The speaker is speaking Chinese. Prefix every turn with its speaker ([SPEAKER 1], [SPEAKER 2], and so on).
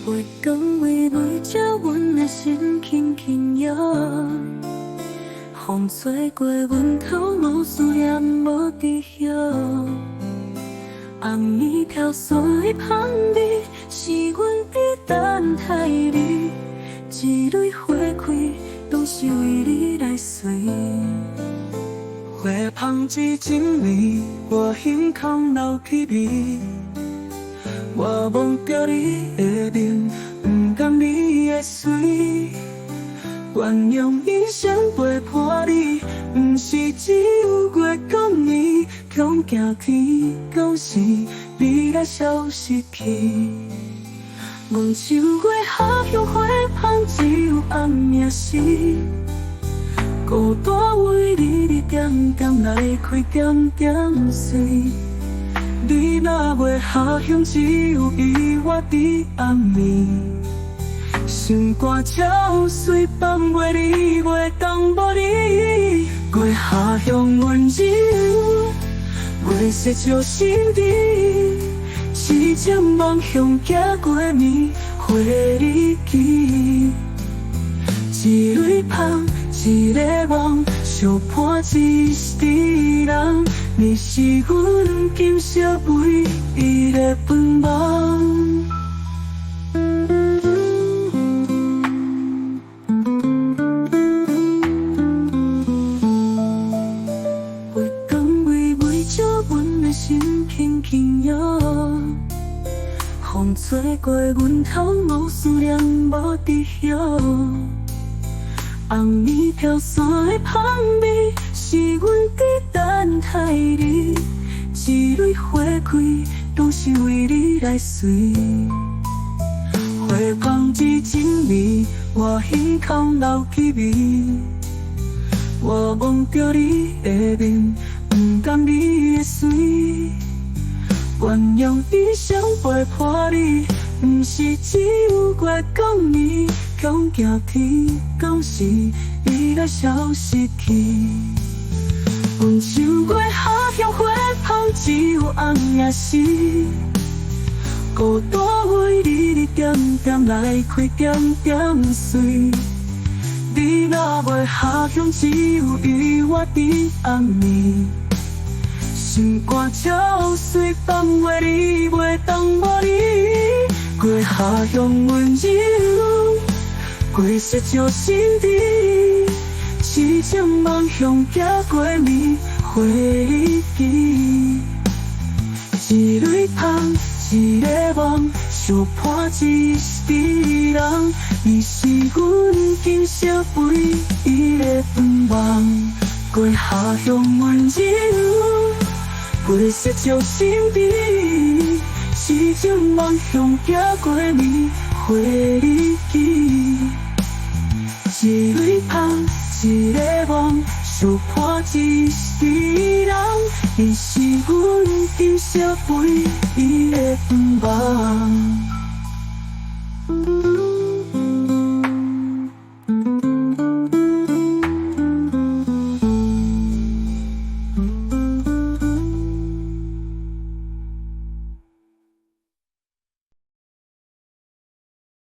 [SPEAKER 1] 月光微微照阮的心轻轻摇，风吹过阮头，无思念，无知晓。红棉飘散的香味，是阮在等待你。一蕊花开，都是为你来随。花香至真美，我胸口留起你。我望着你的面，不甘你的水。愿用一生陪伴你，不是只有月光暝，恐惊天到时你来消失去。阮手月下向花香，只有暗暝时，孤单为你点点来开，点点碎。你若袂下乡，只有伊我伫暗暝。心肝照碎，放袂离，袂当无你。月下乡温柔，月色照心底。痴情梦乡行过暝，花日记。一蕊香，一个梦，相伴一世人。你是阮今生唯一的盼望。月光微微照阮的心轻轻摇，风吹过阮头，无思念，无知晓。红棉飘散的香味，是阮在等待你。一蕊花开，都是为你来随。花香至真美，我胸口留起你。我望着你的面，不甘你的水。愿用一生陪伴你，不是只有月光暝，恐惊天到时你来消失去。阮手月下向花香，只有暗暝时，孤单为你点点来开，点点碎。你若袂下乡，只有伊我伫暗暝。心肝照碎，放袂离，袂当无你。月下乡温柔，月色照心底。痴情梦乡行过暝，花日记。一蕊香，一个梦，相伴一世人。你是阮今生唯一的盼望。月下乡温柔，月色照心底。痴情梦乡行过暝，花日记。一蕊香，一个梦，相伴一世人。你是阮今生唯一的盼望。